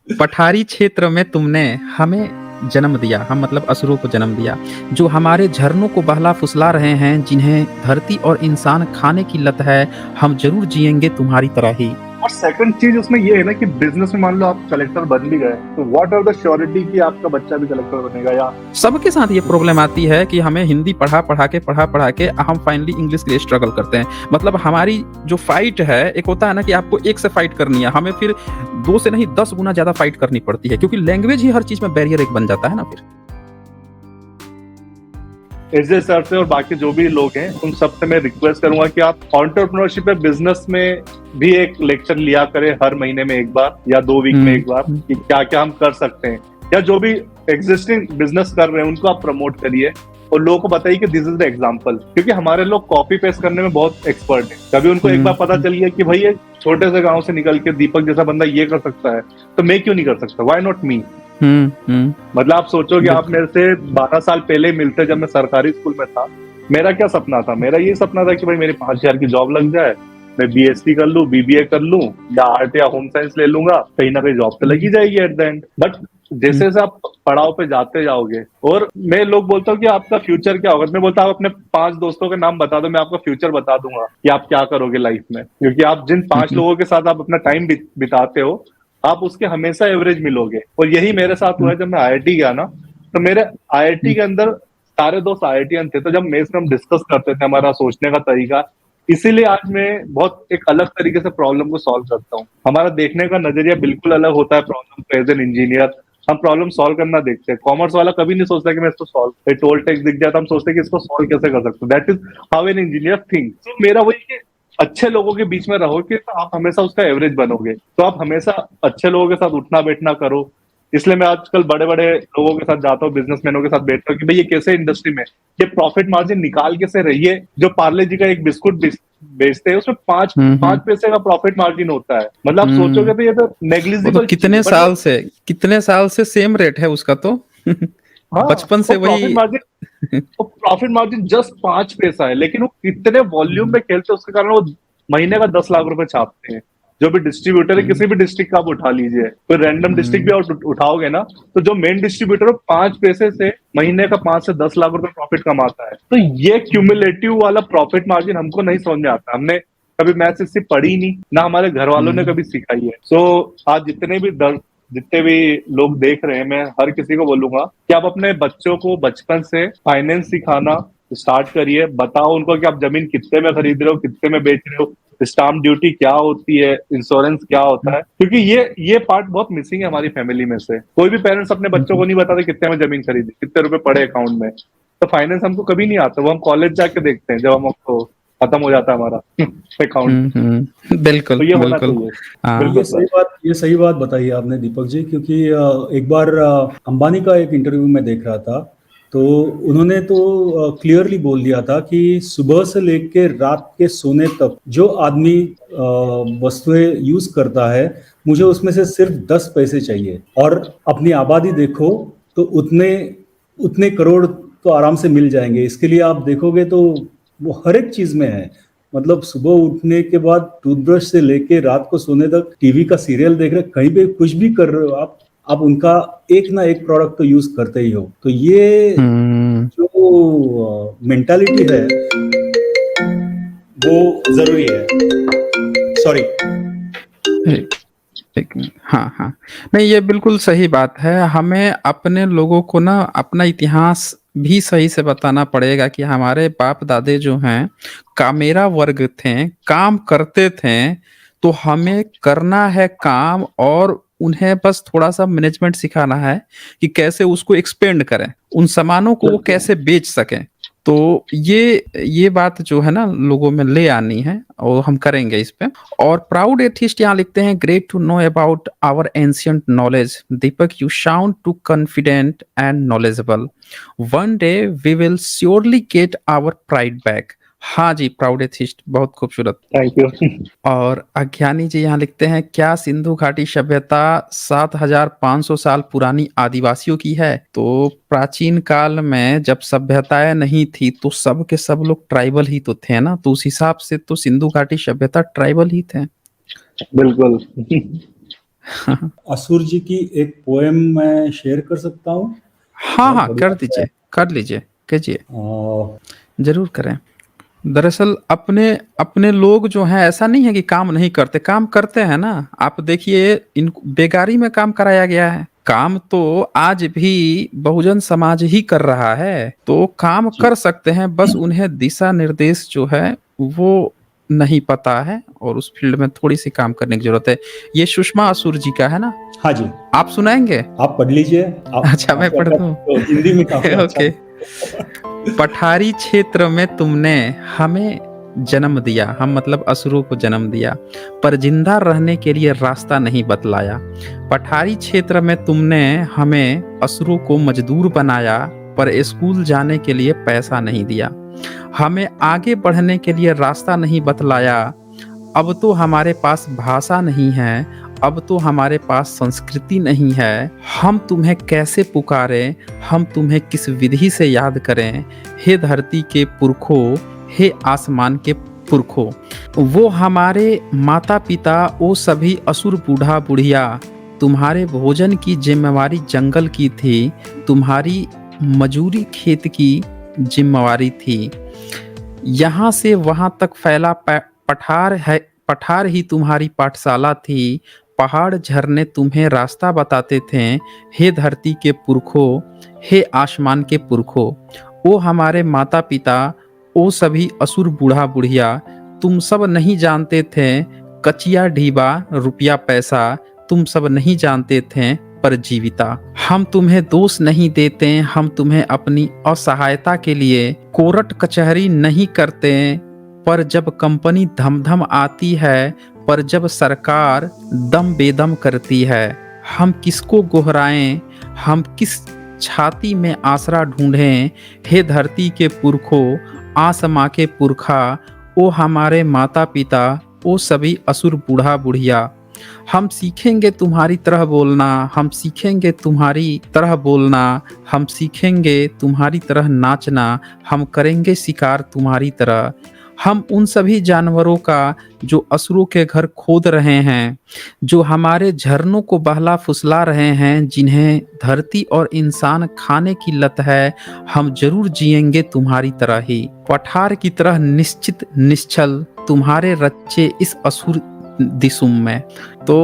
पठारी क्षेत्र में तुमने हमें जन्म दिया, हम मतलब असुरों को जन्म दिया, जो हमारे झरनों को बहला फुसला रहे हैं, जिन्हें धरती और इंसान खाने की लत है, हम जरूर जिएंगे तुम्हारी तरह ही। और सेकंड चीज उसमें ये है ना कि बिजनेस में मान लो आप कलेक्टर बन भी गए, तो व्हाट आर द श्योरिटी कि आपका बच्चा भी कलेक्टर बनेगा? या सबके साथ ये प्रॉब्लम आती है कि हमें हिंदी पढ़ा के हम फाइनली इंग्लिश के लिए स्ट्रगल करते हैं। मतलब हमारी जो फाइट है, एक होता है ना कि आपको एक से फाइट करनी है, हमें फिर 2 से नहीं 10 गुना ज्यादा फाइट करनी पड़ती है, क्योंकि लैंग्वेज ही हर चीज में बैरियर एक बन जाता है ना फिर। एजे सर से और बाकी जो भी लोग हैं उन सबसे मैं रिक्वेस्ट करूंगा कि आप एंटरप्रेन्योरशिप या बिजनेस में भी एक लेक्चर लिया करें, हर महीने में एक बार या 2 वीक में एक बार, कि क्या क्या हम कर सकते हैं, या जो भी एग्जिस्टिंग बिजनेस कर रहे हैं उनको आप प्रमोट करिए और लोगों को बताइए कि दिस इज द एग्जांपल। क्योंकि हमारे लोग कॉपी पेस्ट करने में बहुत एक्सपर्ट हैं। कभी उनको एक बार पता चल गया कि भाई ये छोटे से गांव से निकल के दीपक जैसा बंदा ये कर सकता है, तो मैं क्यों नहीं कर सकता? Why not me? मतलब आप सोचो कि आप मेरे से 12 साल पहले मिलते जब मैं सरकारी स्कूल में था, मेरा क्या सपना था? मेरा ये सपना था कि भाई मेरी 5,000 की जॉब लग जाए, मैं बीएससी कर लूं, बीबीए कर लूं, या आर्ट या होम साइंस ले लूंगा, कहीं ना कहीं जॉब तो लगी जाएगी एट द एंड। बट जैसे जैसे आप पड़ाव पे जाते जाओगे, और मैं लोग बोलता हूँ कि आपका फ्यूचर क्या होगा, मैं बोलता हूँ आप अपने 5 दोस्तों के नाम बता दो, मैं आपका फ्यूचर बता दूंगा कि आप क्या करोगे लाइफ में। क्योंकि आप जिन 5 लोगों के साथ आप अपना टाइम बिताते हो, आप उसके हमेशा एवरेज मिलोगे। और यही मेरे साथ हुआ है। जब मैं आईआईटी गया ना, तो मेरे आईआईटी के अंदर सारे दोस्त आईआईटीएन थे, तो जब मेस में हम डिस्कस करते थे हमारा सोचने का तरीका, इसीलिए आज मैं बहुत एक अलग तरीके से प्रॉब्लम को सॉल्व करता हूँ। हमारा देखने का नजरिया बिल्कुल अलग होता है प्रॉब्लम को। एज एन इंजीनियर हम प्रॉब्लम सॉल्व करना देखते हैं। कॉमर्स वाला कभी नहीं सोचता कि मैं इसको सॉल्व, टोल टैक्स दिख जाए तो हम सोचते हैं कि इसको सॉल्व कैसे कर सकते हैं। That is how an engineer think. तो मेरा वही कि अच्छे लोगों के बीच में रहोगे तो आप हमेशा उसका एवरेज बनोगे। तो आप हमेशा अच्छे लोगों के साथ उठना बैठना करो। इसलिए मैं आजकल बड़े बड़े लोगों के साथ जाता हूँ, बिजनेसमैनों के साथ बैठता हूँ कि भाई ये कैसे इंडस्ट्री में ये प्रॉफिट मार्जिन निकाल कैसे रही है। जो पार्ले जी का एक बिस्कुट बेचते हैं उसमें पांच पैसे का प्रॉफिट मार्जिन होता है। मतलब आप सोचोगे तो ये तो वो तो नेग्लिजिबल चीज है, बट वो कितने साल से सेम रेट है उसका तो। हाँ, बचपन वो से वही। प्रॉफिट मार्जिन जस्ट 5 पैसा है, लेकिन वो कितने वॉल्यूम में खेलते हैं उसके कारण वो महीने का 10 लाख रुपए छापते हैं। जो भी डिस्ट्रीब्यूटर है, किसी भी डिस्ट्रिक्ट का आप उठा लीजिए, कोई रैंडम डिस्ट्रिक्ट भी आप उठाओगे ना, तो जो मेन डिस्ट्रीब्यूटर है 5 पैसे से महीने का 5 से 10 लाख रुपए प्रॉफिट कमाता है। तो ये क्यूमुलेटिव वाला प्रॉफिट मार्जिन हमको नहीं समझ में आता। हमने कभी मैथ्स इससे पढ़ी नहीं, ना हमारे घर वालों ने कभी सिखाई है। सो आज जितने भी लोग देख रहे हैं, मैं हर किसी को बोलूंगा कि आप अपने बच्चों को बचपन से फाइनेंस सिखाना स्टार्ट करिए। बताओ उनको कि आप जमीन कितने में खरीद रहे हो, कितने में बेच रहे हो, स्टाम्प ड्यूटी क्या होती है, इंश्योरेंस क्या होता है। क्योंकि ये पार्ट बहुत मिसिंग है हमारी फैमिली में से। कोई भी पेरेंट्स अपने बच्चों को नहीं बताते कितने में जमीन खरीदी, कितने रुपए पड़े अकाउंट में। तो फाइनेंस हमको कभी नहीं आता, वो हम कॉलेज जाके देखते हैं जब हमको खत्म हो जाता है हमारा अकाउंट। बिल्कुल तो ये होना बिल्कुल। चाहिए। हाँ। बिल्कुल सर। ये सही बात बताई आपने दीपक जी, क्योंकि एक बार अंबानी का एक इंटरव्यू में देख रहा था, तो उन्होंने तो क्लियरली बोल दिया था कि सुबह से लेकर रात के सोने तक जो आदमी वस्तुएं यूज करता है, मुझे उसमें से सिर्फ 10 पैसे चाहिए। और अपनी आबादी देखो तो उतने उतने करोड़ तो आराम से मिल जाएंगे। इसके लिए आप देखोगे तो वो हर एक चीज में है। मतलब सुबह उठने के बाद टूथब्रश से लेके रात को सोने तक टीवी का सीरियल देख रहे, कहीं पे कुछ भी कर रहे हो आप उनका एक ना एक प्रोडक्ट तो यूज करते ही हो। तो ये जो मेंटालिटी है वो जरूरी है। सॉरी। एक मिनट। हाँ हाँ, नहीं ये बिल्कुल सही बात है। हमें अपने लोगों को ना अपना इतिहास भी सही से बताना पड़ेगा कि हमारे बाप दादे जो हैं कामेरा वर्ग थे, काम करते थे, तो हमें करना है काम, और उन्हें बस थोड़ा सा मैनेजमेंट सिखाना है कि कैसे उसको एक्सपेंड करें, उन सामानों को वो कैसे बेच सकें। तो ये बात जो है ना लोगों में ले आनी है, और हम करेंगे इस पे। और प्राउड एथिस्ट यहाँ लिखते हैं, great to know about our ancient knowledge Deepak, you sound too confident and knowledgeable, one day we will surely get our pride back. हाँ जी, प्राउड एथिस्ट, बहुत खूबसूरत। Thank you. और अज्ञानी जी यहाँ लिखते हैं, क्या सिंधु घाटी सभ्यता 7,500 साल पुरानी आदिवासियों की है? तो प्राचीन काल में जब सभ्यताएं नहीं थी तो सब के सब लोग ट्राइबल ही तो थे ना, तो उस हिसाब से तो सिंधु घाटी सभ्यता ट्राइबल ही थे। बिल्कुल। असुर जी की एक पोएम मैं शेयर कर सकता हूँ। हाँ बहुत हाँ, बढ़िया कर है। दीजिए, कर लीजिए, कीजिए, अ, जरूर करें। दरअसल अपने अपने लोग जो हैं, ऐसा नहीं है कि काम नहीं करते, काम करते हैं ना। आप देखिए, इन बेगारी में काम कराया गया है। काम तो आज भी बहुजन समाज ही कर रहा है, तो काम जी कर सकते हैं, बस उन्हें दिशा निर्देश जो है वो नहीं पता है, और उस फील्ड में थोड़ी सी काम करने की जरूरत है। ये सुषमा असुर जी का है ना, हाँ जी, आप सुनाएंगे? आप पढ़ लीजिए। आप अच्छा, मैं आपका पढ़ का दूं? तो हिंदी में काफी अच्छा ओके। है। पठारी क्षेत्र में तुमने हमें जन्म दिया, हम मतलब असुरों को जन्म दिया, पर जिंदा रहने के लिए रास्ता नहीं बतलाया। पठारी क्षेत्र में तुमने हमें असुरों को मजदूर बनाया, पर स्कूल जाने के लिए पैसा नहीं दिया। हमें आगे बढ़ने के लिए रास्ता नहीं बतलाया। अब तो हमारे पास भाषा नहीं है, अब तो हमारे पास संस्कृति नहीं है। हम तुम्हें कैसे पुकारें, हम तुम्हें किस विधि से याद करें? हे धरती के पुरखों, हे आसमान के पुरखों। वो हमारे माता पिता, वो सभी असुर बूढ़ा बुढ़िया, तुम्हारे भोजन की जिम्मेवारी जंगल की थी, तुम्हारी मजूरी खेत की जिम्मेवारी थी। यहाँ से वहाँ तक फैला पठार है, पठार ही तुम्हारी पाठशाला थी। पहाड़ झरने तुम्हें रास्ता बताते थे। हे धरती के पुरखों, हे आसमान के पुरखों। ओ हमारे माता पिता, ओ सभी असुर बूढ़ा बुढ़िया, तुम सब नहीं जानते थे कचिया ढीबा रुपया पैसा, तुम सब नहीं जानते थे पर जीविता। हम तुम्हें दोष नहीं देते, हम तुम्हें अपनी असहायता के लिए कोर्ट कचहरी नहीं करते, पर जब कंपनी धमधम आती है, पर जब सरकार दम बेदम करती है, हम किसको गोहराएं, हम किस छाती में आसरा ढूंढें? हे धरती के पुरखों, आसमां के पुरखा, ओ हमारे माता पिता, ओ सभी असुर बूढ़ा बुढ़िया। हम सीखेंगे तुम्हारी तरह बोलना, हम सीखेंगे तुम्हारी तरह बोलना, हम सीखेंगे तुम्हारी तरह नाचना, हम करेंगे शिकार तुम्हारी तरह। हम उन सभी जानवरों का जो असुरों के घर खोद रहे हैं, जो हमारे झरनों को बहला फुसला रहे हैं, जिन्हें धरती और इंसान खाने की लत है, हम जरूर जिएंगे तुम्हारी तरह ही, पठार की तरह निश्चित निश्चल, तुम्हारे रच्चे इस असुर दिसुम में। तो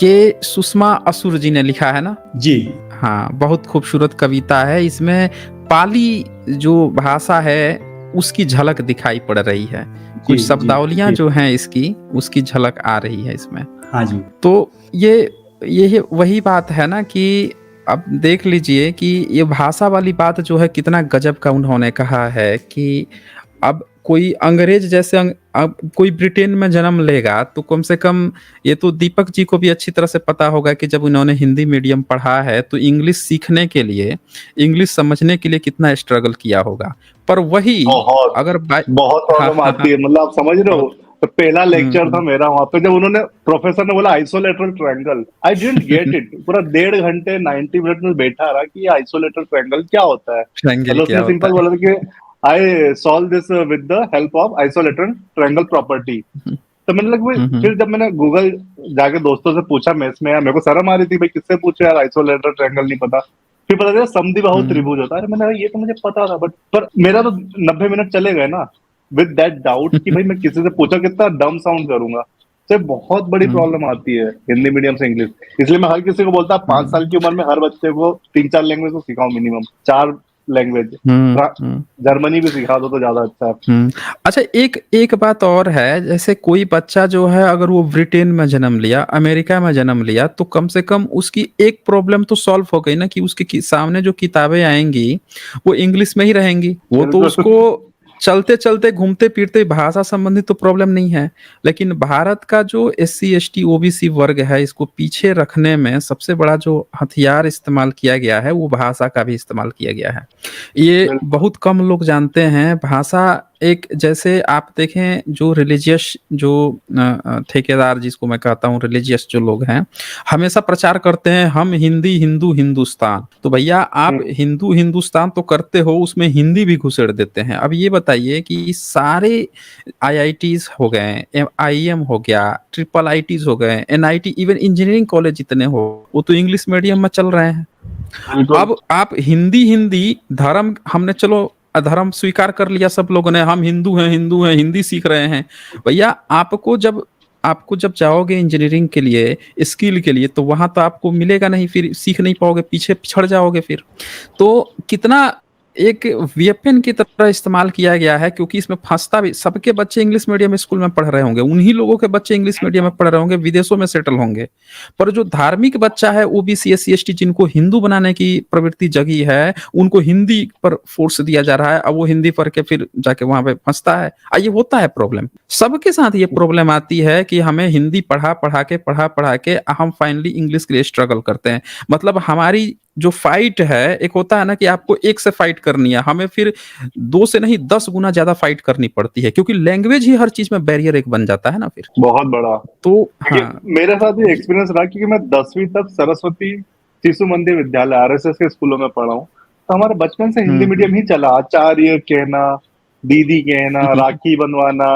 ये सुषमा असुर जी ने लिखा है ना। जी हाँ, बहुत खूबसूरत कविता है। इसमें पाली जो भाषा है उसकी झलक दिखाई पड़ रही है, जी कुछ जी शब्दावलियां जी। जो हैं इसकी, उसकी झलक आ रही है इसमें। हाँ जी तो ये वही बात है ना कि अब देख लीजिए कि ये भाषा वाली बात जो है कितना गजब का उन्होंने कहा है कि अब कोई अंग्रेज जैसे अब कोई ब्रिटेन में जन्म लेगा तो कम से कम, ये तो दीपक जी को भी अच्छी तरह से पता होगा कि जब उन्होंने हिंदी मीडियम पढ़ा है तो इंग्लिश सीखने के लिए, इंग्लिश समझने के लिए कितना स्ट्रगल किया होगा। पर वही बहुत अगर बहुत हाँ प्रॉब्लम हाँ हाँ, आती है, मतलब आप समझ रहे हो। बहुत तो पहला लेक्चर था हम्म मेरा वहां पे, जब उन्होंने प्रोफेसर ने बोला isolateral triangle, I didn't get it. पूरा 1.5 घंटे 90 मिनट में बैठा रहा कि ये आइसोलेटरल ट्रायंगल क्या होता है। ट्रायंगल मतलब क्या उसने होता सिंपल है। बोला था कि I solve this with the help of isolateral triangle property. Hmm तो मैंने लगा हम्म फिर जब मैंने गूगल जाके दोस्तों से पूछा मेस में, यार मेरे को शर्म आ रही थी भाई किससे पूछे यार, आइसोलेटरल ट्रायंगल नहीं पता। फिर पता चला समद्विबाहु हम्म त्रिभुज होता है। अरे मैंने कहा ये तो मुझे पता था, बट पर मेरा तो 90 मिनट चले गए ना विद दैट डाउट कि भाई मैं किसी से पूछा कितना डम साउंड करूंगा। तो ये बहुत बड़ी हम्म प्रॉब्लम आती है हिंदी मीडियम से इंग्लिश। इसलिए मैं हर किसी को बोलता 5 साल की उम्र में हर बच्चे को 3-4 लैंग्वेज तो सिखाओ, मिनिमम 4 लैंग्वेज। हम्म जर्मनी भी सिखा दो तो ज्यादा अच्छा है। अच्छा, एक एक बात और है, जैसे कोई बच्चा जो है अगर वो ब्रिटेन में जन्म लिया, अमेरिका में जन्म लिया, तो कम से कम उसकी एक प्रॉब्लम तो सॉल्व हो गई ना कि उसके सामने जो किताबें आएंगी वो इंग्लिश में ही रहेंगी। वो तो बिल्कुल। उसको चलते चलते घूमते फिरते भाषा संबंधी तो प्रॉब्लम नहीं है। लेकिन भारत का जो SC ST OBC वर्ग है, इसको पीछे रखने में सबसे बड़ा जो हथियार इस्तेमाल किया गया है वो भाषा का भी इस्तेमाल किया गया है। ये बिल्कुल बहुत कम लोग जानते हैं। भाषा एक जैसे आप देखें जो रिलीजियस जो ठेकेदार जिसको मैं कहता हूँ रिलीजियस जो लोग हैं, हमेशा प्रचार करते हैं हम हिंदी, हिंदू, हिंदुस्तान। तो भैया आप हिंदू, हिंदुस्तान तो करते हो, उसमें हिंदी भी घुसेड़ देते हैं। अब ये बताइए कि सारे आईआईटीज़ हो गए, आईएम हो गया, ट्रिपल आईटीज़ हो गए, एनआईटी इवन इंजीनियरिंग कॉलेज जितने हो, वो तो इंग्लिश मीडियम में चल रहे हैं। बिल्कुल। अब आप हिंदी हिंदी धर्म हमने चलो अधर्म स्वीकार कर लिया सब लोगों ने, हम हिंदू हैं हिंदी सीख रहे हैं। भैया आपको जब जाओगे इंजीनियरिंग के लिए स्किल के लिए तो वहां तो आपको मिलेगा नहीं, फिर सीख नहीं पाओगे, पीछे पिछड़ जाओगे फिर। तो कितना एक वेपन की तरह इस्तेमाल किया गया है, क्योंकि इसमें फंसता भी सबके बच्चे इंग्लिश मीडियम स्कूल में पढ़ रहे होंगे, उन्हीं लोगों के बच्चे इंग्लिश मीडियम में पढ़ रहे होंगे, विदेशों में सेटल होंगे। पर जो धार्मिक बच्चा है ओबीसी एससी एसटी जिनको हिंदू बनाने की प्रवृत्ति जगी है, उनको हिंदी पर फोर्स दिया जा रहा है। अब वो हिंदी पढ़ के फिर जाके वहां पे फंसता है। ये होता है प्रॉब्लम, सबके साथ ये प्रॉब्लम आती है कि हमें हिंदी पढ़ा पढ़ा के हम फाइनली इंग्लिश के लिए स्ट्रगल करते हैं। मतलब हमारी जो फाइट है, एक होता है ना कि आपको एक से फाइट करनी है, हमें फिर 2 से नहीं 10 गुना ज्यादा फाइट करनी पड़ती है, क्योंकि लैंग्वेज ही हर चीज में बैरियर एक बन जाता है ना फिर। बहुत बड़ा। तो क्योंकि हाँ, मेरे साथ ये एक्सपीरियंस रहा, क्योंकि मैं 10वीं तक सरस्वती शिशु मंदिर विद्यालय आरएसएस के स्कूलों में पढ़ा हूँ। तो हमारे बचपन से हिंदी मीडियम ही चला, आचार्य कहना, दीदी कहना, राखी बंधवाना,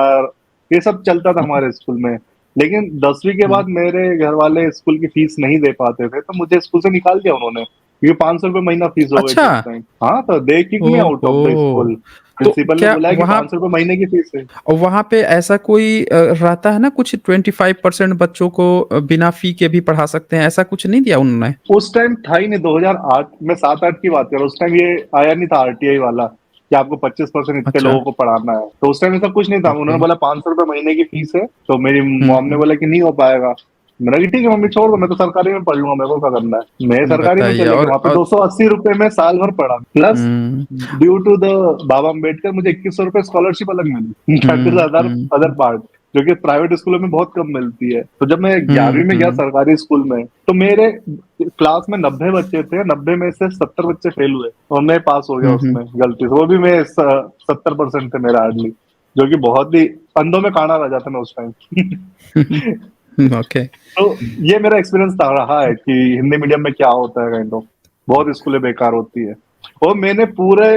ये सब चलता था हमारे स्कूल में। लेकिन 10वीं के बाद मेरे घर वाले स्कूल की फीस नहीं दे पाते थे, तो मुझे स्कूल से निकाल दिया उन्होंने, क्योंकि 500 रुपए महीना फीस हो गई थी अच्छा, उस टाइम। हाँ, तो दे kick me out of the school. तो प्रिंसिपल ने क्या बोला कि वहां 500 रुपए महीने की फीस है। और वहां पे ऐसा कोई रहता है ना, कुछ 25% बच्चों को बिना फी के भी पढ़ा सकते हैं, ऐसा कुछ नहीं दिया उन्होंने? उस टाइम था ही नहीं, 2008 में 7-8 की बात कर रहा हूँ। उस टाइम ये आया नहीं था आरटीआई वाला कि आपको 25% इतने अच्छा, लोगों को पढ़ाना है। तो उस टाइम ऐसा कुछ नहीं था। ओके। उन्होंने बोला 500 रुपए महीने की फीस है। तो मेरी मॉम ने बोला कि नहीं हो पाएगा। मैंने कहा ठीक है मम्मी, छोड़ दो, मैं तो सरकारी में पढ़ लूंगा, मेरे को क्या करना है। मैं सरकारी में बताइए। चले गया, वहां पे 280 रुपए में साल भर पढ़ा, plus hmm due to the Baba Ambedkar मुझे 2100 रुपए स्कॉलरशिप अलग मिली। अदर हम्म अदर पार्ट, जो कि प्राइवेट स्कूलों में बहुत कम मिलती है। तो जब मैं 11वीं में गया हम्म सरकारी स्कूल में, तो मेरे क्लास में 90 बच्चे थे, 90 में से 70 बच्चे फेल हुए और मैं पास हो गया हम्म उसमें गलती से। वो भी मैं 70% थे मेरा हार्डली, जो कि बहुत ही अंधों में काना रह जाता मैं उस टाइम। ओके। तो ये मेरा एक्सपीरियंस रहा है कि हिंदी मीडियम में क्या होता है। काइंड ऑफ बहुत स्कूलें बेकार होती है। और मैंने पूरे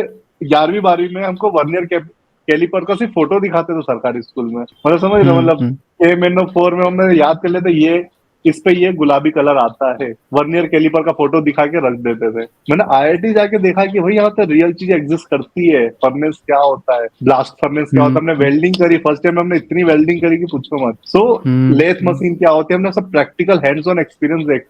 11वीं 12वीं में हमको वर्नियर कैलिपर का सिर्फ फोटो दिखाते थे सरकारी स्कूल में, मतलब समझ रहे हो? मतलब हम्म MNO4 में हमने याद कर लेते, ये इस पे ये गुलाबी कलर आता है, वर्नियर कैलिपर का फोटो दिखा के रख देते थे। मैंने आईआईटी जाके देखा कि भाई यहाँ तो रियल चीज एग्जिस्ट करती है। फर्नेस क्या होता है, ब्लास्ट फर्नेस क्या होता है, हमने वेल्डिंग करी। फर्स्ट टाइम हमने इतनी वेल्डिंग करी कि पूछो मत। सो लेथ मशीन क्या होती है, हमने सब प्रैक्टिकल हैंड्स ऑन एक्सपीरियंस देख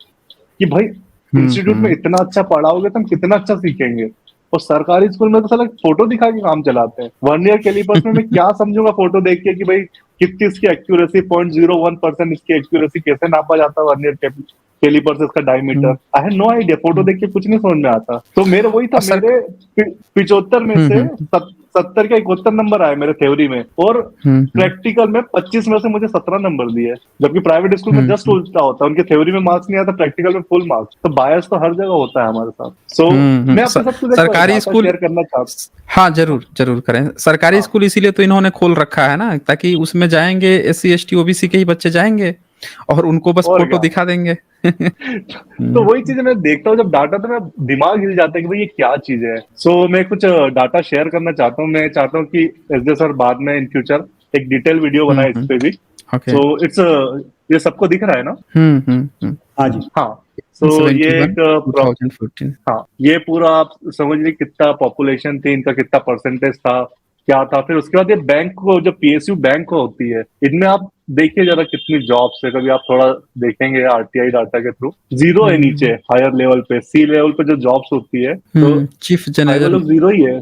कि भाई इंस्टीट्यूट में इतना अच्छा पढ़ाओगे तो हम कितना अच्छा सीखेंगे। और सरकारी स्कूल में तो साला फोटो दिखा के काम चलाते हैं। वर्नियर कैलिपर्स में मैं क्या समझूंगा फोटो देख के कि भाई कितनी इसकी एक्यूरेसी, 0.01% इसकी एक्यूरेसी कैसे नापा जाता है वर्नियर कैलिपर्स, इसका diameter. I have no idea, photo देख के कुछ नहीं समझ में आता। तो मेरे वही था, मेरे 75 में से 70 का 71 नंबर आए मेरे थ्योरी में, और प्रैक्टिकल में 25 में से मुझे 17 नंबर दिए। जबकि प्राइवेट स्कूल में जस्ट उल्टा होता है, उनके थ्योरी में मार्क्स नहीं आता, प्रैक्टिकल में फुल मार्क्स। तो बायस तो हर जगह होता है हमारे साथ। सो मैं आपके साथ कुछ सरकारी स्कूल शेयर करना चाहता। हाँ जरूर जरूर करें। सरकारी स्कूल इसीलिए तो इन्होंने खोल रखा है ना, ताकि उसमें जाएंगे एससी एसटी ओबीसी के ही बच्चे जाएंगे और उनको बस फोटो दिखा देंगे। तो वही चीजें मैं देखता हूँ जब डाटा, तो मैं दिमाग हिल जाता है कि भाई ये क्या चीज है। सो मैं कुछ डाटा शेयर करना चाहता हूँ। मैं चाहता हूँ कि एसजे सर बाद में इन फ्यूचर एक डिटेल वीडियो बनाए इस पे भी। सो इट्स ये सबको दिख रहा है ना? हाँ जी। हाँ। सो ये एक 2014 हाँ, ये पूरा आप समझ लीजिए कितना पॉपुलेशन थी, इनका कितना परसेंटेज था, क्या था। फिर उसके बाद ये बैंक को, जो पीएसयू बैंक को होती है, इनमें आप देखिए जरा कितनी जॉब्स है। कभी आप थोड़ा देखेंगे आरटीआई डाटा के थ्रू, जीरो है नीचे हायर लेवल पे। सी लेवल पे जो जॉब्स होती है तो chief high general level zero ही है,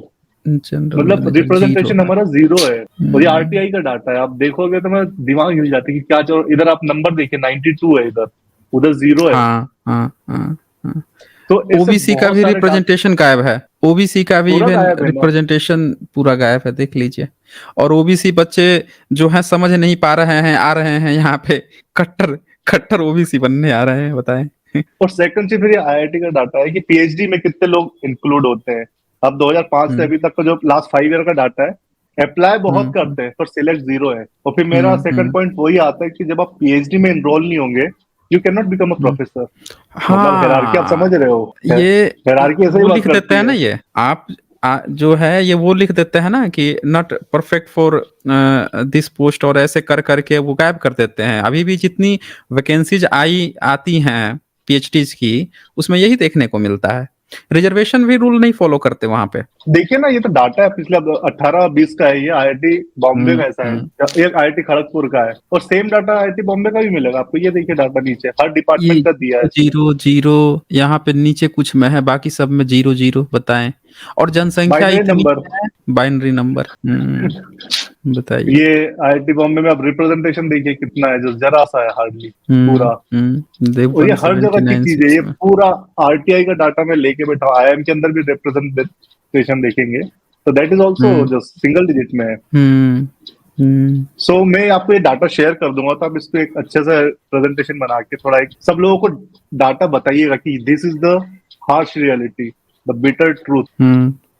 मतलब रिप्रेजेंटेशन हमारा जीरो है। और ये आरटीआई का डाटा है, आप देखोगे तो मैं दिमाग हिल जाती है कि क्या। जो इधर आप नंबर देखिए 92 है, इधर उधर जीरो है। तो ओबीसी का भी रिप्रेजेंटेशन गायब है, ओबीसी का भी इवन रिप्रेजेंटेशन पूरा गायब है, देख लीजिए। और ओबीसी बच्चे जो हैं समझ नहीं पा रहे हैं, आ रहे हैं यहाँ पे कट्टर कट्टर ओबीसी बनने आ रहे हैं, बताएं। और सेकंड चीज फिर ये आईआईटी का डाटा है कि पीएचडी में कितने लोग इंक्लूड होते हैं। अब 2005 से अभी तक का जो लास्ट 5 ईयर का डाटा है, अप्लाई बहुत हम्म, करते हैं पर सिलेक्ट जीरो है। और फिर मेरा सेकंड पॉइंट वही आता है कि जब आप पीएचडी में एनरोल नहीं होंगे, you can not become a hmm. Professor. मतलब हायरार्की आप हाँ, समझ रहे हो, ये हायरार्की ऐसे ही वो वर्क लिख देते करती हैं ना, है। ये आप जो है ये वो लिख देते हैं ना कि not perfect for this post, और ऐसे कर करके वो गायब कर देते हैं। अभी भी जितनी वैकेंसीज आती हैं पीएचडीज की, उसमें यही देखने को मिलता है। रिजर्वेशन भी रूल नहीं फॉलो करते वहां पे। देखिए ना, ये तो डाटा है पिछले 18-20 का है, ये आईआईटी बॉम्बे का ऐसा है, हम्म। एक आईआईटी खड़गपुर का है, और सेम डाटा आईआईटी बॉम्बे का भी मिलेगा आपको। ये देखिए डाटा नीचे हर ये डिपार्टमेंट का दिया है इसमें। जीरो जीरो, यहाँ पे नीचे कुछ में है, बाकी सब में जीरो जीरो बताएं। और जनसंख्या बाइनरी इतनी नंबर। है, बाइनरी नंबर। बताइए। ये आईआईटी बॉम्बे में आप रिप्रेजेंटेशन देखिए कितना है, जो जरा सा है हार्डली पूरा। देव और ये हर जगह की 179 चीज है, सीट्स ये में। पूरा आरटीआई का डाटा मैं लेके बैठा हूँ। आईआईएम के अंदर भी रिप्रेजेंटेशन देखेंगे तो दैट इज ऑल्सो हम्म जो सिंगल डिजिट में है। हम्म सो मैं आपको ये डाटा शेयर कर दूंगा, तो आप इसको एक अच्छे से प्रेजेंटेशन बना के थोड़ा एक सब लोगों को डाटा बताइएगा कि this is the harsh reality, the bitter truth.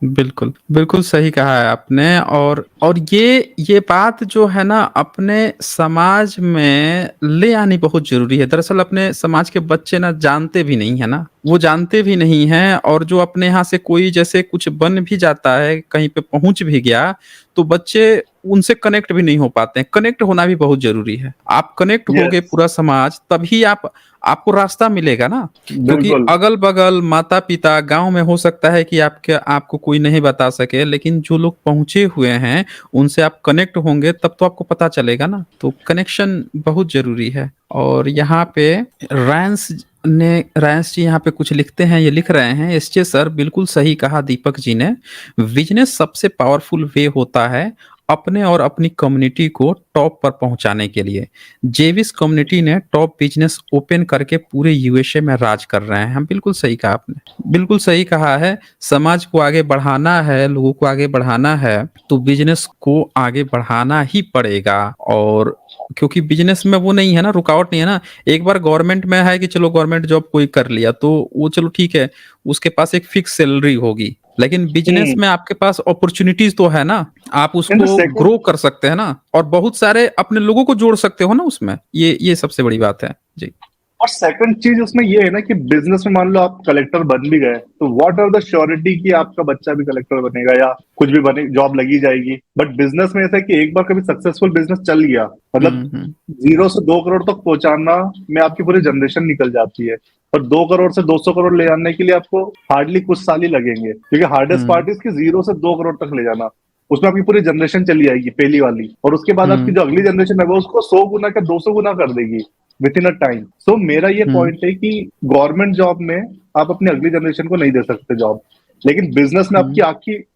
बिल्कुल बिल्कुल सही कहा है आपने। और ये बात जो है ना, अपने समाज में ले आनी बहुत जरूरी है। दरअसल अपने समाज के बच्चे ना जानते भी नहीं है ना, वो जानते भी नहीं है। और जो अपने यहाँ से कोई जैसे कुछ बन भी जाता है, कहीं पे पहुंच भी गया, तो बच्चे उनसे कनेक्ट भी नहीं हो पाते हैं। कनेक्ट होना भी बहुत जरूरी है। आप कनेक्ट होगे यस, पूरा समाज, तभी आपको रास्ता मिलेगा ना। क्योंकि बिल्कुल। अगल बगल माता पिता गांव में हो सकता है कि आपको कोई नहीं बता सके, लेकिन जो लोग पहुंचे हुए हैं उनसे आप कनेक्ट होंगे, तब तो आपको पता चलेगा ना। तो कनेक्शन बहुत जरूरी है। और यहाँ पे रैंस जी यहाँ पे कुछ लिखते हैं, ये लिख रहे हैं, एसजे सर बिल्कुल सही कहा दीपक जी ने। बिजनेस सबसे पावरफुल वे होता है अपने और अपनी कम्युनिटी को टॉप पर पहुंचाने के लिए। जेविस कम्युनिटी ने टॉप बिजनेस ओपन करके पूरे यूएसए में राज कर रहे हैं। हम बिल्कुल सही कहा आपने, बिल्कुल सही कहा है। समाज को आगे बढ़ाना है, लोगों को आगे बढ़ाना है, तो बिजनेस को आगे बढ़ाना ही पड़ेगा। और क्योंकि बिजनेस में वो नहीं है ना, रुकावट नहीं है ना। एक बार गवर्नमेंट में है कि चलो गवर्नमेंट जॉब कोई कर लिया तो वो चलो ठीक है, उसके पास एक फिक्स सैलरी होगी। लेकिन बिजनेस में आपके पास अपॉर्चुनिटीज तो है ना, आप इन द उसको सेकंड ग्रो कर सकते हैं ना, और बहुत सारे अपने लोगों को जोड़ सकते हो ना उसमें। ये सबसे बड़ी बात है जी। और सेकंड चीज उसमें ये है ना कि बिजनेस में मान लो आप कलेक्टर बन भी गए, तो व्हाट आर द श्योरिटी कि आपका बच्चा भी कलेक्टर बनेगा या कुछ भी बने, जॉब लगी जाएगी। बट बिजनेस में ऐसा है कि एक बार कभी सक्सेसफुल बिजनेस चल गया, मतलब हम्म 0 से 2 करोड़ तक पहुंचाना में आपकी पूरी जनरेशन निकल जाती है। और 2 करोड़ से 200 करोड़ ले जाने के लिए आपको हार्डली कुछ साल ही लगेंगे, क्योंकि हार्डेस्ट हम्म पार्ट इज कि 0 से 2 करोड़ तक ले जाना। उसमें आपकी पूरी जनरेशन चली जाएगी पहली वाली, और उसके बाद आपकी हम्म जो अगली जनरेशन है वो उसको 100 गुना का 200 गुना कर देगी विद इन अ टाइम। सो मेरा ये हम्म पॉइंट है कि गवर्नमेंट जॉब में आप अपनी अगली जनरेशन को नहीं दे सकते जॉब, लेकिन बिजनेस में हम्म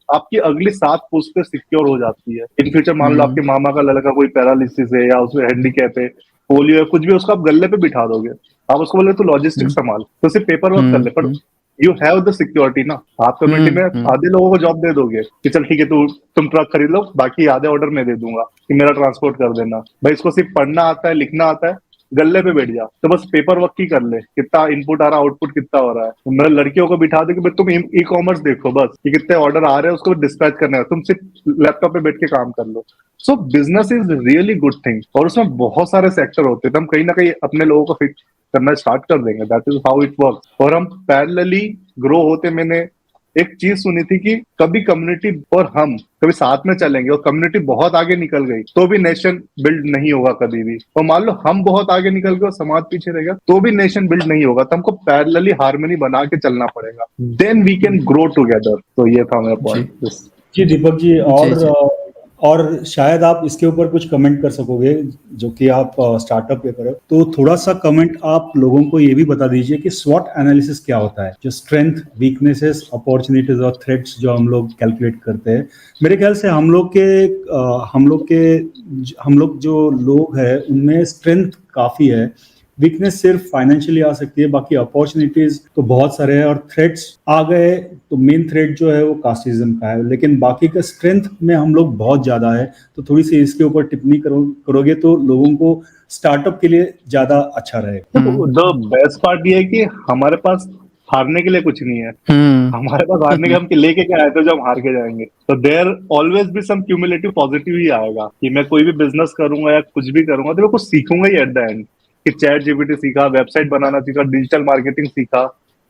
आपकी अगली 7 पुश्तें सिक्योर हो जाती है। इन फ्यूचर मान लो हम्म आपके मामा का लड़का कोई पैरालिसिस है या उसमें हैंडीकैप है, पोलियो है, कुछ भी, उसको आप गल्ले पे बिठा दोगे, आप उसको बोले तो लॉजिस्टिक हम्म संभाल, तो सिर्फ पेपर वर्क कर ले, पर हम्म यू हैव द सिक्योरिटी ना। आप कम्युनिटी में हम्म आधे लोगों को जॉब दे दोगे कि चल ठीक है, तुम ट्रक खरीद लो, बाकी आधे ऑर्डर मैं दे दूंगा कि मेरा ट्रांसपोर्ट कर देना। भाई इसको सिर्फ पढ़ना आता है, लिखना आता है, गल्ले पे बैठ जा, तो बस पेपर वर्क ही कर ले, कितना इनपुट आ रहा, आउटपुट कितना हो रहा है। तो मेरे लड़कियों को बिठा दे कि भाई तुम ई कॉमर्स देखो, बस कि कितने ऑर्डर आ रहे हैं उसको डिस्पैच करने हैं, तुम सिर्फ लैपटॉप पे बैठ के काम कर लो। So business is really good thing, और उसमें बहुत सारे सेक्टर होते हैं, तो हम कहीं ना कहीं अपने लोगों को फिक्स करना स्टार्ट कर देंगे। That is how it work. और हम पैरेलली ग्रो होते, मैंने एक चीज सुनी थी कि कभी कम्युनिटी और हम कभी साथ में चलेंगे और कम्युनिटी बहुत आगे निकल गई तो भी नेशन बिल्ड नहीं होगा कभी भी। और मान लो हम बहुत आगे निकल गए और समाज पीछे रह गया तो भी नेशन बिल्ड नहीं होगा। तो हमको पैरेलली हार्मनी बना के चलना पड़ेगा, then we can grow together. तो ये था मेरा जी पॉइंट। जी दीपक जी, जी जी। और शायद आप इसके ऊपर कुछ कमेंट कर सकोगे, जो कि आप स्टार्टअप पे करो, तो थोड़ा सा कमेंट आप लोगों को ये भी बता दीजिए कि स्वॉट एनालिसिस क्या होता है, जो स्ट्रेंथ, वीकनेसेस, अपॉर्चुनिटीज और थ्रेट्स जो हम लोग कैलकुलेट करते हैं। मेरे ख्याल से हम लोग जो लोग हैं उनमें स्ट्रेंथ काफ़ी है, वीकनेस सिर्फ फाइनेंशियली आ सकती है, बाकी अपॉर्चुनिटीज तो बहुत सारे हैं, और थ्रेट्स आ गए तो मेन थ्रेट जो है वो कास्टिज्म का है, लेकिन बाकी का स्ट्रेंथ में हम लोग बहुत ज्यादा है। तो थोड़ी सी इसके ऊपर टिप्पणी करोगे तो लोगों को स्टार्टअप के लिए ज्यादा अच्छा रहेगा। द बेस्ट पार्ट ये है कि हमारे पास हारने के लिए कुछ नहीं है। हम्म। हमारे पास हारने के हम लेके क्या आए थे जो हम हार के जाएंगे। तो देयर ऑलवेज भी सम क्यूमुलेटिव पॉजिटिव ही आएगा कि मैं कोई भी बिजनेस करूंगा या कुछ भी करूंगा तो मैं कुछ सीखूंगा ही एट द एंड। कि चैट जीपीटी सीखा, वेबसाइट बनाना सीखा, डिजिटल मार्केटिंग सीखा,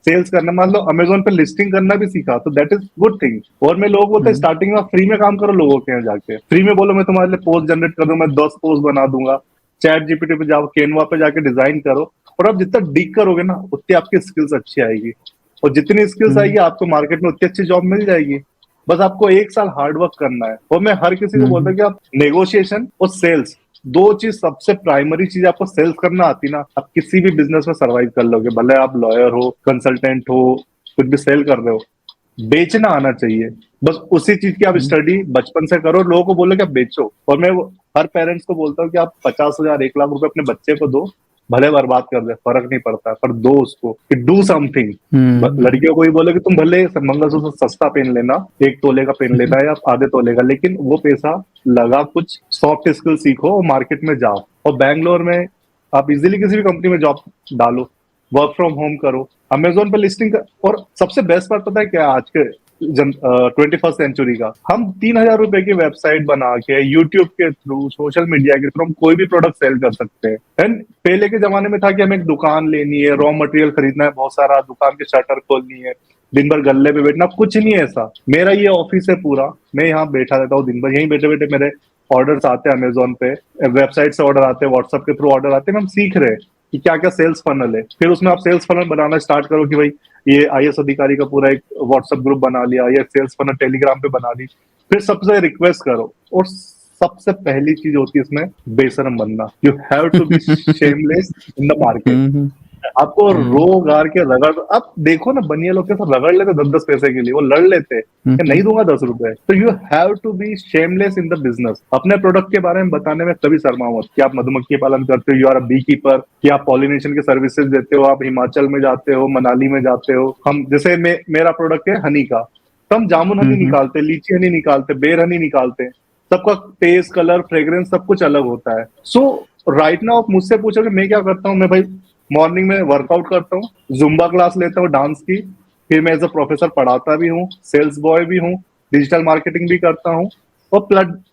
सेल्स करना, मान लो अमेजोन पे लिस्टिंग करना भी सीखा, तो दैट इज गुड थिंग। और मैं लोग बोलते हैं हम्म। स्टार्टिंग में फ्री में काम करो, लोगों के यहाँ जाके फ्री में बोलो मैं तुम्हारे लिए पोस्ट जनरेट कर दूं, मैं 10 पोस्ट बना दूंगा। चैट जीपीटी पे जाओ, केनवा पे जाके डिजाइन करो, और आप जितना डीक करोगे ना उतनी आपकी स्किल्स अच्छी आएगी, और जितनी स्किल्स आएगी हम्म। आपको मार्केट में उतनी अच्छी जॉब मिल जाएगी। बस आपको 1 साल हार्ड वर्क करना है। और मैं हर किसी को बोलता हम्म। हूँ कि आप नेगोशिएशन और सेल्स, दो चीज सबसे प्राइमरी चीज, आपको सेल्स करना आती ना, आप किसी भी बिजनेस में सर्वाइव कर लोगे। भले आप लॉयर हो, कंसल्टेंट हो, कुछ भी सेल कर रहे हो, बेचना आना चाहिए। बस उसी चीज की आप हम्म। स्टडी बचपन से करो, लोगों को बोलो कि आप बेचो। और मैं हर पेरेंट्स को बोलता हूँ कि आप 50,000 1 लाख रुपए अपने बच्चे को दो, भले बर्बाद कर दे, फर्क नहीं पड़ता, पर दो उसको कि डू समथिंग। हम्म। लड़कियों को ही बोले कि तुम भले मंगलसूत्र सस्ता पहन लेना, 1 तोले का पहन लेना है या आधे तोले का, लेकिन वो पैसा लगा कुछ सॉफ्ट स्किल सीखो और मार्केट में जाओ। और बैंगलोर में आप इजीली किसी भी कंपनी में जॉब डालो, वर्क फ्रॉम होम करो, अमेजोन पे लिस्टिंग कर। और सबसे बेस्ट बात पता है क्या, आज के 21st सेंचुरी का, हम 3,000 रुपए की वेबसाइट बना के यूट्यूब के थ्रू, सोशल मीडिया के थ्रू हम कोई भी प्रोडक्ट सेल कर सकते हैं। एंड पहले के जमाने में था कि हमें एक दुकान लेनी है, रॉ मटेरियल खरीदना है बहुत सारा, दुकान की शटर खोलनी है, दिन भर गल्ले पे बैठना, कुछ नहीं है ऐसा। मेरा ये ऑफिस है पूरा, मैं यहाँ बैठा रहता हूँ दिन भर, यहीं बैठे बैठे मेरे ऑर्डर्स आते हैं अमेजोन पे, वेबसाइट से ऑर्डर आते हैं, व्हाट्सएप के थ्रू ऑर्डर आते हैं, हम सीख रहे हैं कि क्या क्या सेल्स फनल है। फिर उसमें आप सेल्स फनल बनाना स्टार्ट करो कि भाई ये आईएएस अधिकारी का पूरा एक व्हाट्सएप ग्रुप बना लिया, या सेल्स फनल टेलीग्राम पे बना ली। फिर सबसे रिक्वेस्ट करो, और सबसे पहली चीज होती है इसमें बेशरम बनना। You have to be shameless in the market. Hmm. आपको हम्म। रो गार के रगड़, आप देखो ना बनिया लोग के साथ रगड़ लेते 10-10 पैसे के लिए, वो लड़ लेते कि नहीं दूंगा 10 रुपए। तो you have to be shameless in the business. अपने प्रोडक्ट के बारे में बताने में कभी शर्माओ मत कि आप मधुमक्खी पालन करते हो, you are a beekeeper, कि आप पॉलिनेशन के सर्विसेज देते हो, आप हिमाचल में जाते हो, मनाली में जाते हो। हम जैसे मेरा प्रोडक्ट है हनी का, तो हम जामुन हनी हम्म। निकालते, लीची हनी निकालते, बेर हनी निकालते, सबका टेस्ट, कलर, फ्रेग्रेंस सब कुछ अलग होता है। सो राइट नाउ आप मुझसे पूछोगे मैं क्या करता हूँ, मैं भाई मॉर्निंग में वर्कआउट करता हूँ, जुम्बा क्लास लेता हूँ डांस की, फिर मैं एज अ प्रोफेसर पढ़ाता भी हूँ, सेल्स बॉय भी हूँ, डिजिटल मार्केटिंग भी करता हूँ, और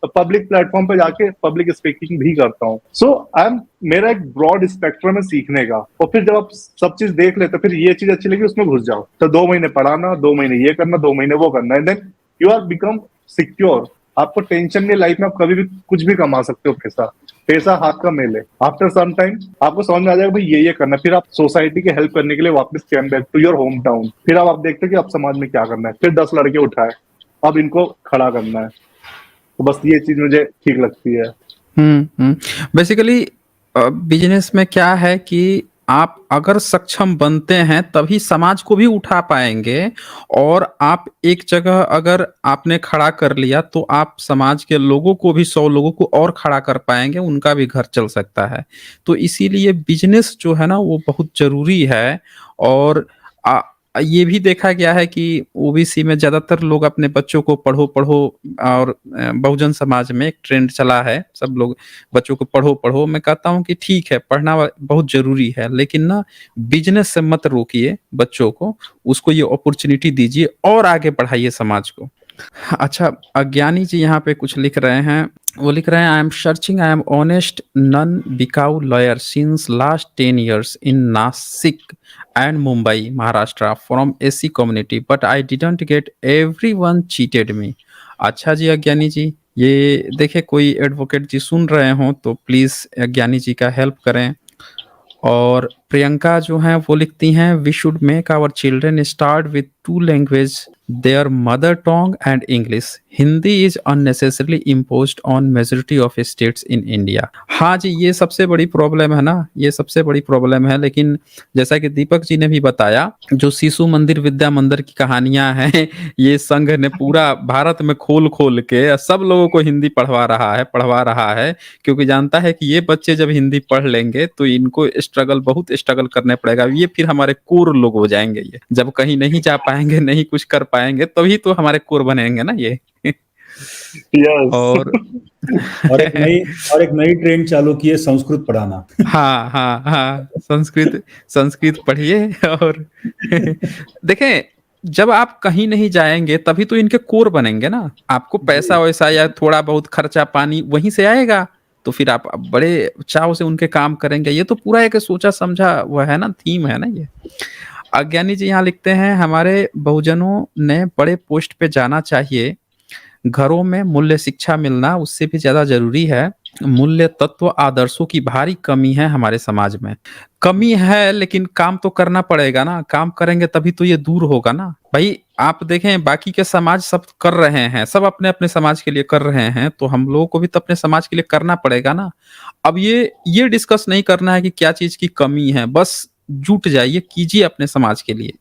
पब्लिक प्लेटफॉर्म पे जाके पब्लिक स्पीकिंग भी करता हूँ। सो आई एम, मेरा एक ब्रॉड स्पेक्ट्रम है सीखने का। और फिर जब आप सब चीज देख लेते फिर ये चीज अच्छी लगी उसमें घुस जाओ। तो 2 महीने पढ़ाना, 2 महीने ये करना, 2 महीने वो करना, and then you are become secure. आपको टेंशन नहीं, लाइफ में आप कभी भी कुछ भी कमा सकते हो। पैसा पैसा हाथ का मेल है। आफ्टर सम टाइम आपको समझ में आ जाएगा भाई ये करना है। फिर आप सोसाइटी की हेल्प करने के लिए वापस came back to your home town. फिर आप देखते हो कि आप समाज में क्या करना है। फिर 10 लड़के उठाए, अब इनको खड़ा करना है। तो बस ये चीज मुझे ठीक लगती है। बेसिकली बिजनेस में क्या है कि आप अगर सक्षम बनते हैं तभी समाज को भी उठा पाएंगे, और आप एक जगह अगर आपने खड़ा कर लिया तो आप समाज के लोगों को भी 100 लोगों को और खड़ा कर पाएंगे, उनका भी घर चल सकता है। तो इसीलिए बिजनेस जो है ना वो बहुत जरूरी है। और ये भी देखा गया है कि ओबीसी में ज्यादातर लोग अपने बच्चों को पढ़ो पढ़ो, और बहुजन समाज में एक ट्रेंड चला है, सब लोग बच्चों को पढ़ो पढ़ो। मैं कहता हूँ कि ठीक है, पढ़ना बहुत जरूरी है, लेकिन ना बिजनेस से मत रोकिए बच्चों को, उसको ये अपॉर्चुनिटी दीजिए और आगे बढ़ाइए समाज को। अच्छा, अज्ञानी जी यहाँ पे कुछ लिख रहे हैं। वो लिख रहे हैं, I am searching, I am honest non बिकाऊ lawyer since last 10 years in Nashik and Mumbai Maharashtra from AC community, but I didn't get, everyone cheated me. अच्छा जी अज्ञानी जी, ये देखे कोई एडवोकेट जी सुन रहे हो तो प्लीज अज्ञानी जी का हेल्प करें। और प्रियंका जो है वो लिखती हैं, we should make our children start with 2 languages, their mother tongue and English. Hindi is unnecessarily imposed on majority of states in India. हाँ जी, ये सबसे बड़ी प्रॉब्लम है ना, ये सबसे बड़ी प्रॉब्लम है। लेकिन जैसा कि दीपक जी ने भी बताया, जो शिशु मंदिर विद्या मंदिर की कहानियां हैं, ये संघ ने पूरा भारत में खोल खोल के सब लोगों को हिंदी पढ़वा रहा है, क्योंकि जानता है कि ये बच्चे जब हिंदी पढ़ लेंगे तो इनको बहुत स्ट्रगल करने पड़ेगा। ये फिर हमारे कोर लोग हो जाएंगे, ये जब कहीं नहीं जा पाएंगे, नहीं कुछ कर पाएंगे, तभी तो हमारे कोर बनेंगे ना ये। यस। और और एक नई ट्रेंड चालू की है, संस्कृत पढ़ाना। हाँ, हाँ, हाँ, संस्कृत संस्कृत पढ़िए और देखें, जब आप कहीं नहीं जाएँगे तभी तो इनके कोर बनेंगे ना। आपको जी, पैसा-वैसा या थोड़ा बहुत खर्चा-पानी वहीं से आएगा, तो फिर आप बड़े चाव से उनके काम करेंगे। ये तो पूरा एक सोचा-समझा वो है ना, थीम है ना ये। अज्ञानी जी यहाँ लिखते हैं, हमारे बहुजनों ने बड़े पोस्ट पे जाना चाहिए। घरों में मूल्य शिक्षा मिलना उससे भी ज़्यादा ज़रूरी है। मूल्य तत्व आदर्शों की भारी कमी है हमारे समाज में। कमी है लेकिन काम तो करना पड़ेगा ना, काम करेंगे तभी तो ये दूर होगा ना। भई आप देखें बाकी के समाज सब कर रहे हैं, सब अपने-अपने समाज के लिए कर रहे हैं, तो हम लोगों को भी तो अपने समाज के लिए करना पड़ेगा ना। अब ये डिस्कस नहीं करना है कि क्या चीज़ की कमी है, बस जुट जाइए, कीजिए अपने समाज के लिए।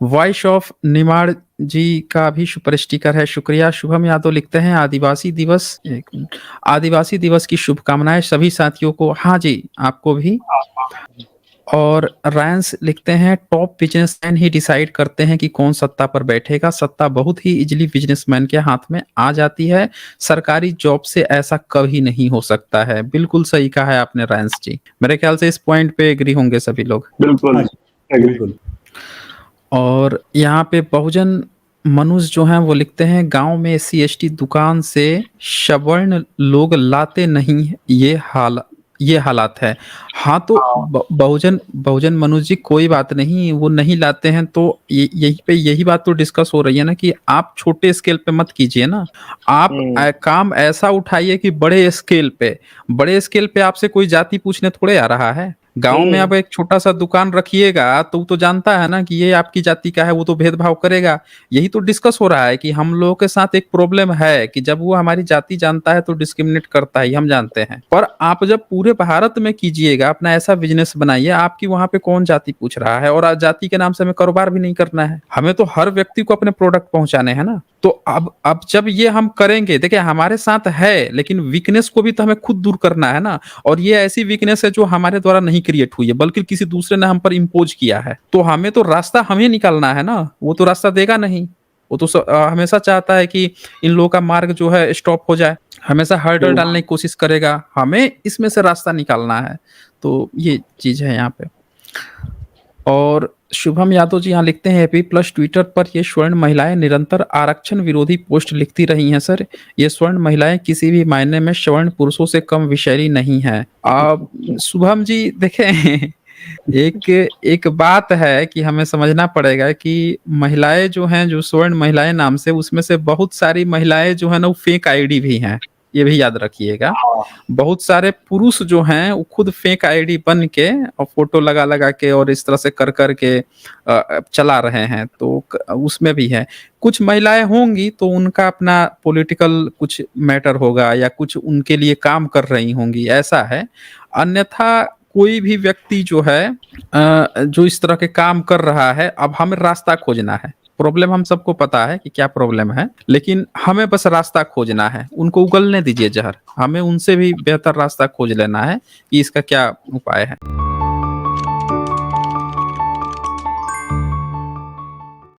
वॉइस ऑफ निमाड़ जी का भी सुपर स्टिकर है, शुक्रिया। शुभम यादव लिखते हैं आदिवासी दिवस, एक मिनट, आदिवासी दिवस की शुभकामनाएं सभी साथियों को। हाँ जी, आपको भी। और रैंस लिखते हैं टॉप बिजनेसमैन ही डिसाइड करते हैं कि कौन सत्ता पर बैठेगा, सत्ता बहुत ही इजीली बिजनेसमैन के हाथ में आ जाती है, सरकारी जॉब से ऐसा कभी नहीं हो सकता है। बिल्कुल सही कहा है आपने रैंस जी, मेरे ख्याल से इस पॉइंट पे एग्री होंगे सभी लोग। हाँ बिल्कुल जी, एग्री। बिल्कुल। और यहाँ पे बहुजन मनुष्य जो हैं वो लिखते हैं गांव में एससी/एसटी दुकान से सवर्ण लोग लाते नहीं हैं, ये हालात है। हाँ तो हाँ। बहुजन बहुजन मनुष्य जी कोई बात नहीं, वो नहीं लाते हैं तो यही पे यही बात तो डिस्कस हो रही है ना कि आप छोटे स्केल पे मत कीजिए ना, आप काम ऐसा उठाइए कि बड़े स्केल पे आपसे कोई जाति पूछने थोड़े आ रहा है। गाँव में आप एक छोटा-सा दुकान रखिएगा तो वो तो जानता है ना कि ये आपकी जाति का है, वो तो भेदभाव करेगा। यही तो डिस्कस हो रहा है कि हम लोगों के साथ एक प्रॉब्लम है कि जब वो हमारी जाति जानता है तो डिस्क्रिमिनेट करता है, ये हम जानते हैं। पर आप जब पूरे भारत में कीजिएगा, अपना ऐसा बिज़नेस बनाइए, आपकी वहाँ पे कौन जाति पूछ रहा है, और जाति के नाम से हमें कारोबार भी नहीं करना है। हमें तो हर व्यक्ति को अपने प्रोडक्ट पहुँचाने हैं ना। तो अब जब ये हम करेंगे, देखिए हमारे साथ है, लेकिन वीकनेस को भी तो हमें खुद दूर करना है ना। और ये ऐसी वीकनेस है जो हमारे द्वारा नहीं क्रिएट हुई है, बल्कि किसी दूसरे ने हम पर इम्पोज किया है। तो हमें तो रास्ता हमें निकालना है ना, वो तो रास्ता देगा नहीं। वो तो हमेशा चाहता है कि इन लोगों का मार्ग जो है स्टॉप हो जाए, हमेशा हर्डल डालने की कोशिश करेगा, हमें इसमें से रास्ता निकालना है। तो ये चीज़ है यहाँ पे। और शुभम यादव जी यहाँ लिखते हैं हैप्पी प्लस ट्विटर पर ये स्वर्ण महिलाएं निरंतर आरक्षण विरोधी पोस्ट लिखती रही हैं सर। ये स्वर्ण महिलाएं किसी भी मायने में स्वर्ण पुरुषों से कम विषैली नहीं है। शुभम जी देखें एक एक बात है कि हमें समझना पड़ेगा कि महिलाएं जो हैं, जो स्वर्ण महिलाएं नाम से, उसमें से बहुत सारी महिलाएं जो है ना वो फेक आईडी भी हैं, ये भी याद रखिएगा। बहुत सारे पुरुष जो हैं वो खुद फेक आईडी बन के और फोटो लगा लगा के और इस तरह से कर कर के चला रहे हैं, तो उसमें भी है। कुछ महिलाएं होंगी तो उनका अपना पॉलिटिकल कुछ मैटर होगा या कुछ उनके लिए काम कर रही होंगी, ऐसा है। अन्यथा कोई भी व्यक्ति जो है जो इस तरह के काम कर रहा है, अब हमें रास्ता खोजना है। प्रॉब्लम हम सबको पता है कि क्या प्रॉब्लम है, लेकिन हमें बस रास्ता खोजना है। उनको उगलने दीजिए जहर, हमें उनसे भी बेहतर रास्ता खोज लेना है कि इसका क्या उपाय है।